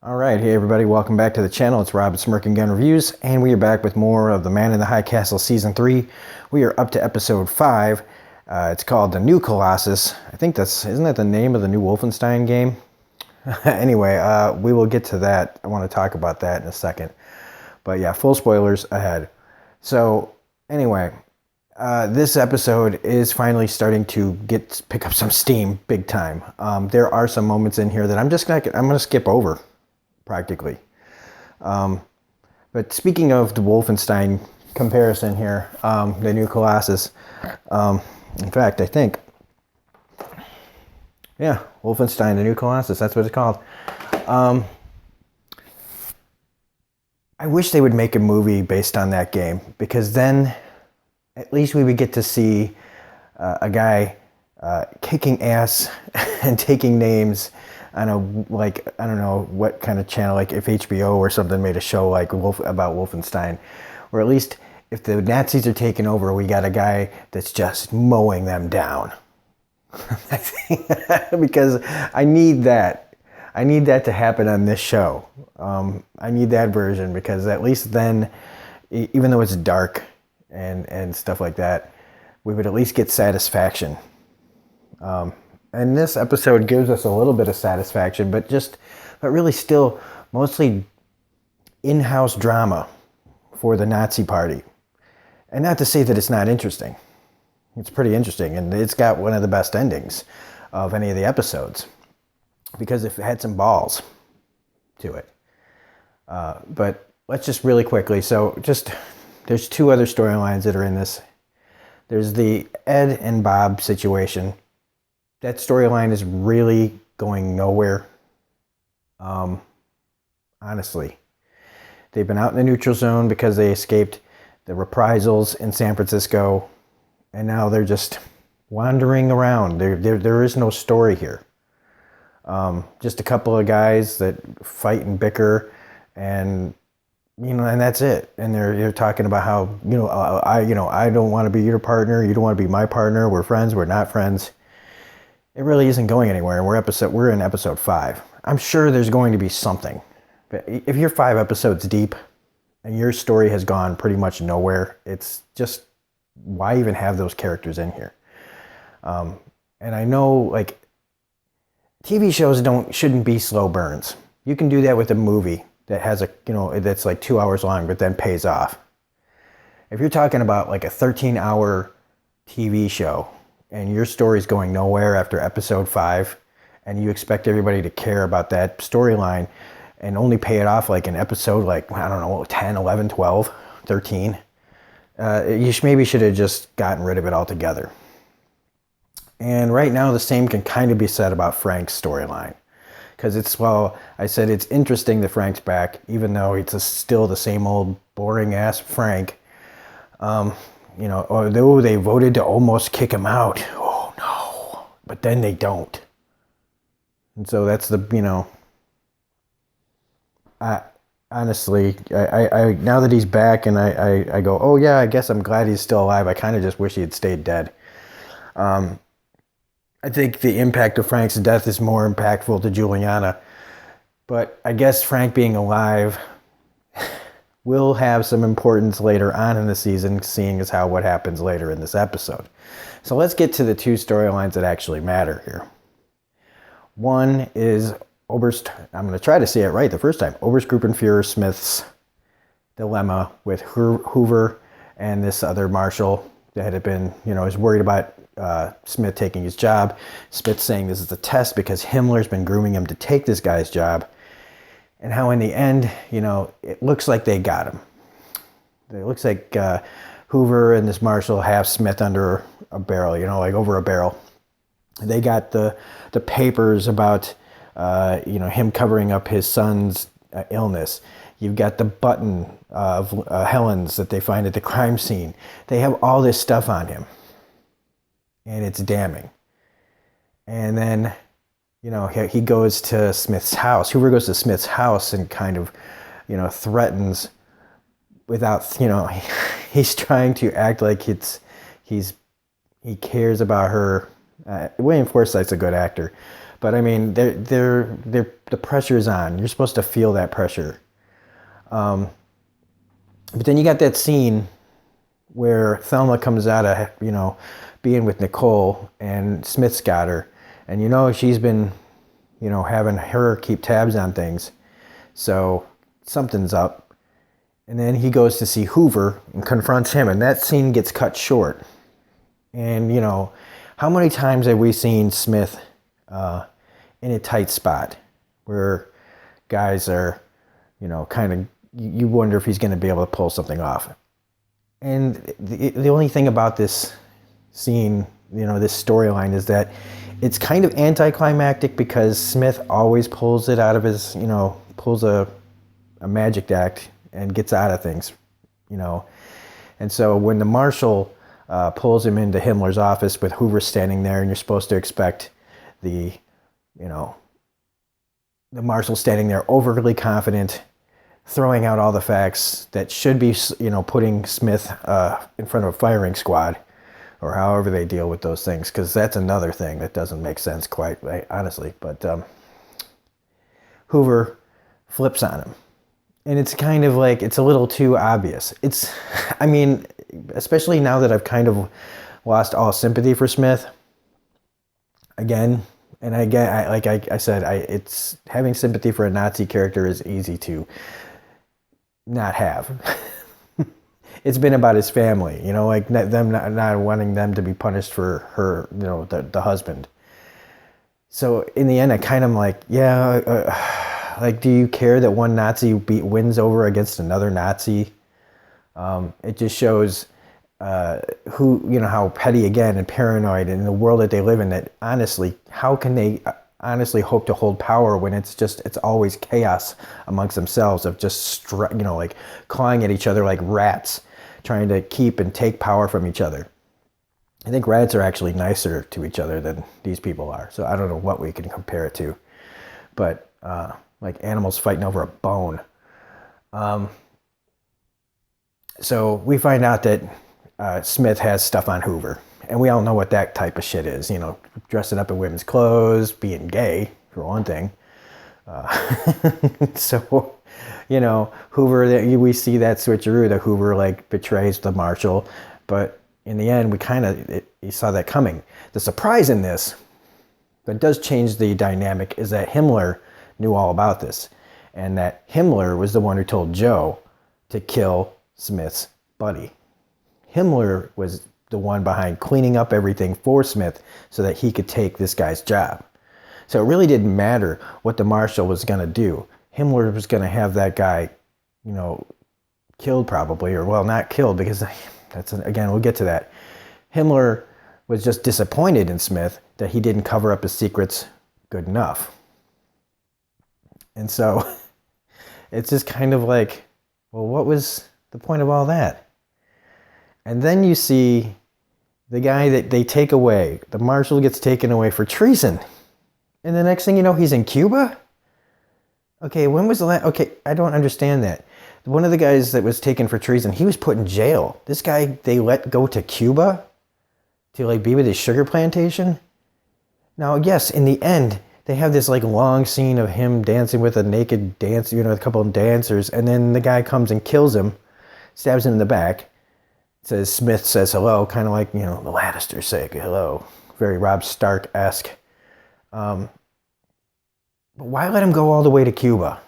All right, hey everybody, welcome back to the channel. It's Rob at Smirking Gun Reviews, and we are back with more of The Man in the High Castle Season 3. We are up to Episode 5. It's called The New Colossus. I think isn't that the name of the new Wolfenstein game? Anyway, we will get to that. I want to talk about that in a second. But yeah, full spoilers ahead. So, anyway, this episode is finally starting to pick up some steam big time. There are some moments in here that I'm gonna skip over practically. But speaking of the Wolfenstein comparison here, the new Colossus, in fact, I think, yeah, Wolfenstein, the new Colossus, that's what it's called. I wish they would make a movie based on that game, because then at least we would get to see a guy kicking ass and taking names on I don't know what kind of channel, like if HBO or something made a show like about Wolfenstein, or at least if the Nazis are taking over, we got a guy that's just mowing them down. Because I need that. I need that to happen on this show. I need that version, because at least then, even though it's dark and stuff like that, we would at least get satisfaction. And this episode gives us a little bit of satisfaction, but really still mostly in-house drama for the Nazi party. And not to say that it's not interesting. It's pretty interesting, and it's got one of the best endings of any of the episodes, because it had some balls to it. But let's just really quickly, there's two other storylines that are in this. There's the Ed and Bob situation. That storyline is really going nowhere. Honestly. They've been out in the neutral zone because they escaped the reprisals in San Francisco, and now they're just wandering around. There is no story here. Just a couple of guys that fight and bicker, and and that's it. And they're talking about how I don't want to be your partner, you don't want to be my partner. We're friends, we're not friends. It really isn't going anywhere, and we're in episode 5. I'm sure there's going to be something, but if you're 5 episodes deep and your story has gone pretty much nowhere, it's just, why even have those characters in here? And I know, like, TV shows shouldn't be slow burns. You can do that with a movie that has that's like 2 hours long, but then pays off. If you're talking about like a 13-hour TV show, and your story's going nowhere after episode 5, and you expect everybody to care about that storyline and only pay it off like an episode, like, I don't know, 10, 11, 12, 13, you maybe should have just gotten rid of it altogether. And right now, the same can kind of be said about Frank's storyline. Because I said it's interesting that Frank's back, even though it's still the same old boring-ass Frank. Although they voted to almost kick him out. Oh, no. But then they don't. And so that's honestly, I now that he's back, and I go, oh yeah, I guess I'm glad he's still alive. I kind of just wish he had stayed dead. I think the impact of Frank's death is more impactful to Juliana. But I guess Frank being alive will have some importance later on in the season, seeing as how what happens later in this episode. So let's get to the two storylines that actually matter here. One is Oberst, I'm going to try to say it right the first time, Obergruppenführer Smith's dilemma with Hoover and this other marshal that had been, is worried about Smith taking his job. Smith saying this is a test because Himmler's been grooming him to take this guy's job. And how in the end, it looks like they got him. It looks like Hoover and this marshal have Smith under a barrel, like over a barrel. They got the papers about, him covering up his son's illness. You've got the button of Helen's that they find at the crime scene. They have all this stuff on him. And it's damning. And then he goes to Smith's house. Hoover goes to Smith's house and kind of, threatens without, he's trying to act like he cares about her. William Forsythe's a good actor, But I mean, the pressure is on. You're supposed to feel that pressure. But then you got that scene where Thelma comes out of, being with Nicole, and Smith's got her. And she's been, having her keep tabs on things. So something's up. And then he goes to see Hoover and confronts him, and that scene gets cut short. And, how many times have we seen Smith in a tight spot where guys are, kind of, you wonder if he's going to be able to pull something off. And the only thing about this scene, this storyline, is that it's kind of anticlimactic because Smith always pulls it out of his, pulls a magic act and gets out of things, And so when the marshal pulls him into Himmler's office with Hoover standing there, and you're supposed to expect the marshal standing there overly confident, throwing out all the facts that should be, putting Smith in front of a firing squad, or however they deal with those things, because that's another thing that doesn't make sense quite, honestly. But Hoover flips on him. And it's kind of like, it's a little too obvious. Especially now that I've kind of lost all sympathy for Smith. Again, like I said, it's having sympathy for a Nazi character is easy to not have. It's been about his family, like them not wanting them to be punished for her, the husband. So in the end, I kind of like, do you care that one Nazi wins over against another Nazi? It just shows how petty, again, and paranoid in the world that they live in, that honestly, how can they honestly hope to hold power when it's always chaos amongst themselves of just, like clawing at each other like rats, trying to keep and take power from each other. I think rats are actually nicer to each other than these people are. So I don't know what we can compare it to, but like animals fighting over a bone. So we find out that Smith has stuff on Hoover, and we all know what that type of shit is. Dressing up in women's clothes, being gay, for one thing. So, Hoover, we see that switcheroo, that Hoover like betrays the marshal, but in the end, you saw that coming. The surprise in this, that does change the dynamic, is that Himmler knew all about this, and that Himmler was the one who told Joe to kill Smith's buddy. Himmler was the one behind cleaning up everything for Smith so that he could take this guy's job. So it really didn't matter what the marshal was going to do. Himmler was going to have that guy, killed probably, or well, not killed, because again, we'll get to that. Himmler was just disappointed in Smith that he didn't cover up his secrets good enough. And so it's just kind of like, well, what was the point of all that? And then you see the guy that they take away, the marshal gets taken away for treason. And the next thing you know, he's in Cuba? Okay, when was the last? Okay, I don't understand that. One of the guys that was taken for treason, he was put in jail. This guy, they let go to Cuba to like be with his sugar plantation. Now, yes, in the end, they have this like long scene of him dancing with a naked dancer, a couple of dancers, and then the guy comes and kills him, stabs him in the back. Smith says hello, kind of like, the Lannisters say hello. Very Robb Stark-esque. But why let him go all the way to Cuba?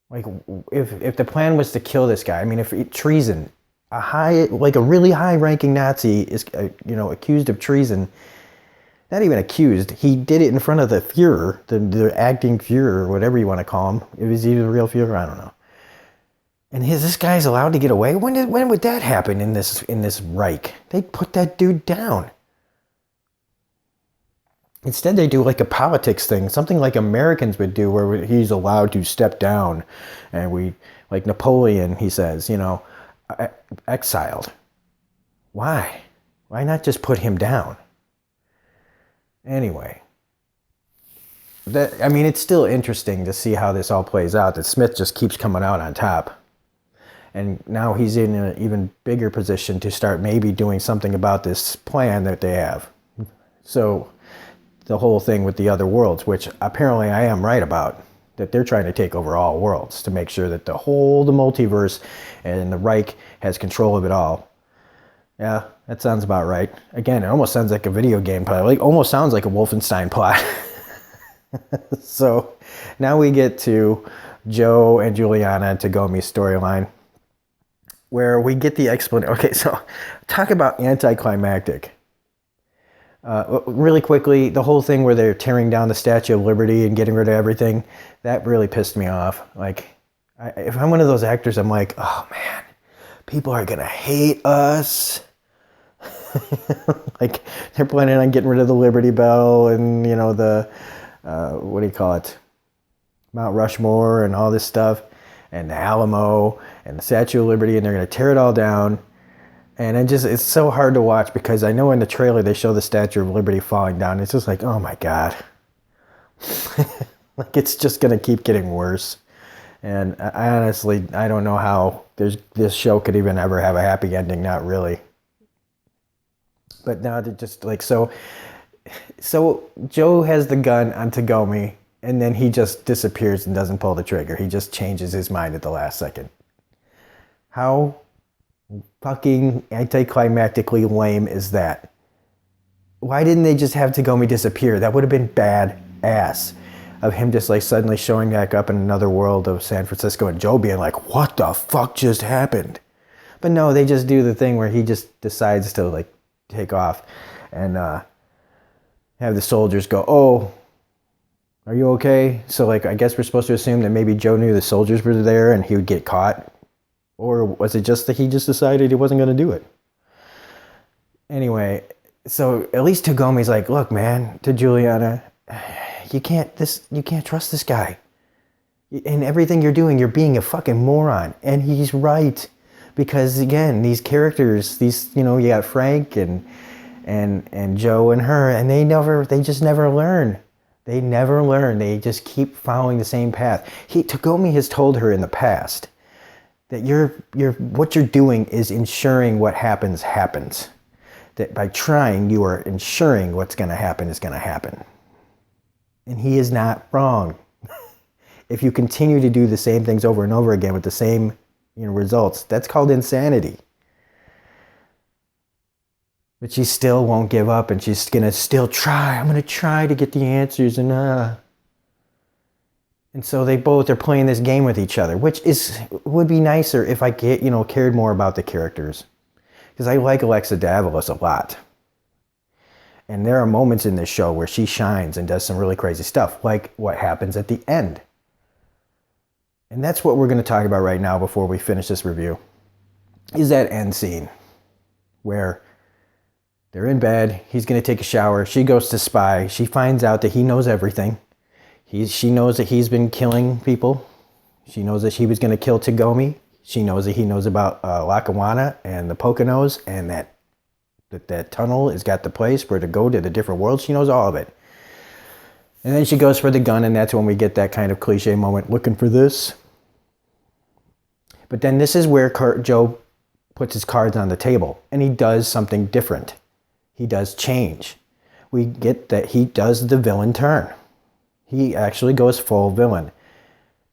Like, if the plan was to kill this guy, if treason, a really high-ranking Nazi is, accused of treason, not even accused, he did it in front of the Fuhrer, the acting Fuhrer, or whatever you want to call him. If he's even the real Fuhrer, I don't know. And this guy's allowed to get away? When would that happen in this Reich? They'd put that dude down. Instead, they do like a politics thing, something like Americans would do, where he's allowed to step down, and like Napoleon, he says, exiled. Why? Why not just put him down? Anyway, it's still interesting to see how this all plays out, that Smith just keeps coming out on top. And now he's in an even bigger position to start maybe doing something about this plan that they have. So the whole thing with the other worlds, which apparently I am right about, that they're trying to take over all worlds to make sure that the multiverse and the Reich has control of it all. Yeah, that sounds about right. Again, it almost sounds like a video game plot. Like, almost sounds like a Wolfenstein plot. So now we get to Joe and Juliana and Tagomi's storyline, where we get the explanation. Okay, so talk about anticlimactic. Really quickly, the whole thing where they're tearing down the Statue of Liberty and getting rid of everything, that really pissed me off. Like, if I'm one of those actors, I'm like, oh man, people are gonna hate us. Like, they're planning on getting rid of the Liberty Bell and, you know, the, what do you call it? Mount Rushmore and all this stuff, and the Alamo and the Statue of Liberty, and they're gonna tear it all down. And it's so hard to watch because I know in the trailer they show the Statue of Liberty falling down. It's just like, oh my God. Like, it's just going to keep getting worse. And I honestly, I don't know how this show could even ever have a happy ending. Not really. But now they're just like, so Joe has the gun on Tagomi, and then he just disappears and doesn't pull the trigger. He just changes his mind at the last second. How fucking anticlimactically lame is that? Why didn't they just have Tagomi disappear? That would have been badass. Of him just like suddenly showing back up in another world of San Francisco and Joe being like, what the fuck just happened? But no, they just do the thing where he just decides to like take off and have the soldiers go, oh, are you okay? So like, I guess we're supposed to assume that maybe Joe knew the soldiers were there and he would get caught. Or was it just that he just decided he wasn't going to do it? Anyway, so at least Tagomi's like, look, man, to Juliana, you can't trust this guy. In everything you're doing, you're being a fucking moron. And he's right. Because again, these characters, you got Frank and Joe and her, and they just never learn. They never learn. They just keep following the same path. Tagomi has told her in the past that what you're doing is ensuring what happens. That by trying, you are ensuring what's going to happen is going to happen. And he is not wrong. If you continue to do the same things over and over again with the same results, that's called insanity. But she still won't give up, and she's going to still try. I'm going to try to get the answers, and so they both are playing this game with each other, which would be nicer if I cared more about the characters. Because I like Alexa Davalos a lot. And there are moments in this show where she shines and does some really crazy stuff, like what happens at the end. And that's what we're going to talk about right now before we finish this review, is that end scene where they're in bed, he's going to take a shower, she goes to spy, she finds out that he knows everything. She knows that he's been killing people. She knows that he was going to kill Tagomi. She knows that he knows about Lackawanna and the Poconos, and that tunnel has got the place where to go to the different worlds. She knows all of it. And then she goes for the gun, and that's when we get that kind of cliche moment, looking for this. But then this is where Joe puts his cards on the table, and he does something different. He does change. We get that he does the villain turn. He actually goes full villain.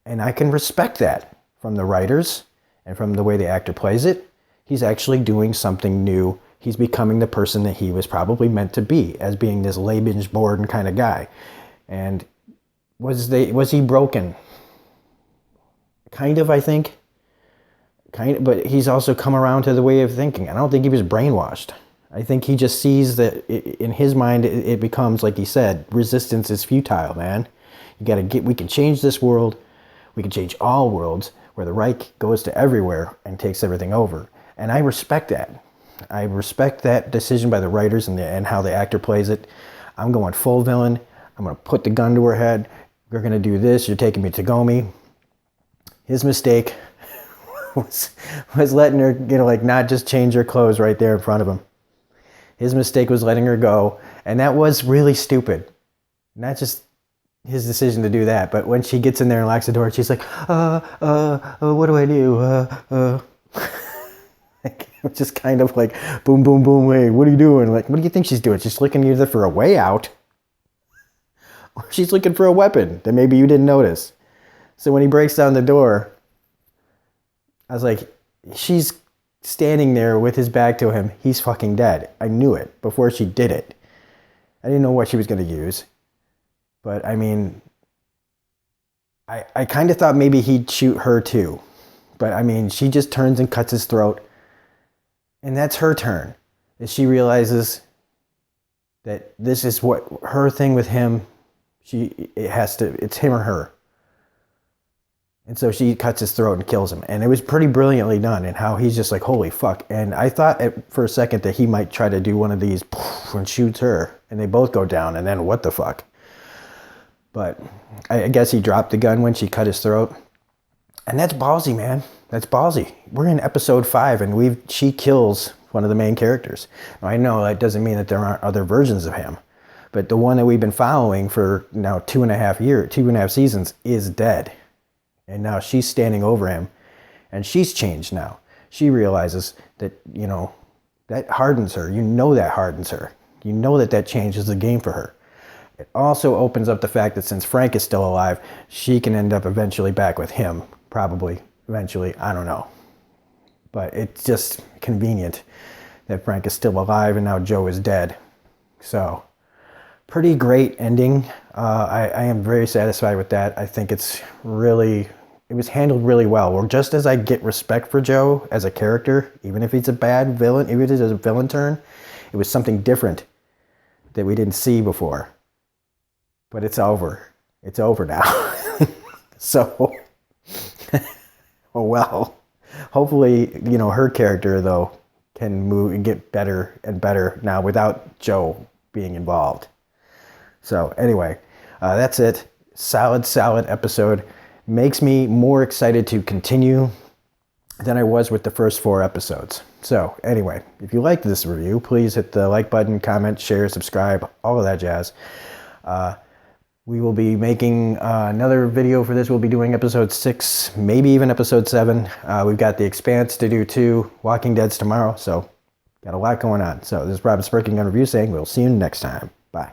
And I can respect that from the writers and from the way the actor plays it. He's actually doing something new. He's becoming the person that he was probably meant to be, as being this Lebensborn kind of guy. And was he broken? Kind of, I think. But he's also come around to the way of thinking. I don't think he was brainwashed. I think he just sees that in his mind it becomes, like he said, resistance is futile, man. We can change this world. We can change all worlds, where the Reich goes to everywhere and takes everything over. And I respect that. I respect that decision by the writers and how the actor plays it. I'm going full villain. I'm going to put the gun to her head. We're going to do this. You're taking me to Tagomi. His mistake was letting her, not just change her clothes right there in front of him. His mistake was letting her go, and that was really stupid. Not just his decision to do that, but when she gets in there and locks the door, she's like, what do I do? Just kind of like, boom, boom, boom, hey, what are you doing? Like, what do you think she's doing? She's looking either for a way out, Or she's looking for a weapon that maybe you didn't notice. So when he breaks down the door, I was like, she's standing there with his back to him. He's fucking dead. I knew it before she did it. I didn't know what she was going to use. But I mean, I kind of thought maybe he'd shoot her too. But I mean, she just turns and cuts his throat. And that's her turn. As she realizes that this is what her thing with him, it's him or her. And so she cuts his throat and kills him. And it was pretty brilliantly done, and how he's just like, holy fuck. And I thought for a second that he might try to do one of these and shoots her, and they both go down, and then what the fuck. But I guess he dropped the gun when she cut his throat. And that's ballsy, man. That's ballsy. We're in episode 5, and she kills one of the main characters. Now, I know that doesn't mean that there aren't other versions of him, but the one that we've been following for now 2.5 seasons is dead. And now she's standing over him, and she's changed now. She realizes that, that hardens her. That hardens her. That changes the game for her. It also opens up the fact that since Frank is still alive, she can end up eventually back with him. Probably, eventually, I don't know. But it's just convenient that Frank is still alive and now Joe is dead. So, pretty great ending. I am very satisfied with that. I think it was handled really well. Or just as I get respect for Joe as a character, even if he's a bad villain, even if it is a villain turn, it was something different that we didn't see before. But it's over. It's over now. So, oh well. Hopefully, her character, though, can move and get better and better now without Joe being involved. So, anyway, that's it. Solid episode. Makes me more excited to continue than I was with the first 4 episodes. So, anyway, if you liked this review, please hit the like button, comment, share, subscribe, all of that jazz. We will be making another video for this. We'll be doing episode 6, maybe even episode 7. We've got The Expanse to do too. Walking Dead's tomorrow, so got a lot going on. So this is Robin Spurking on Review saying we'll see you next time. Bye.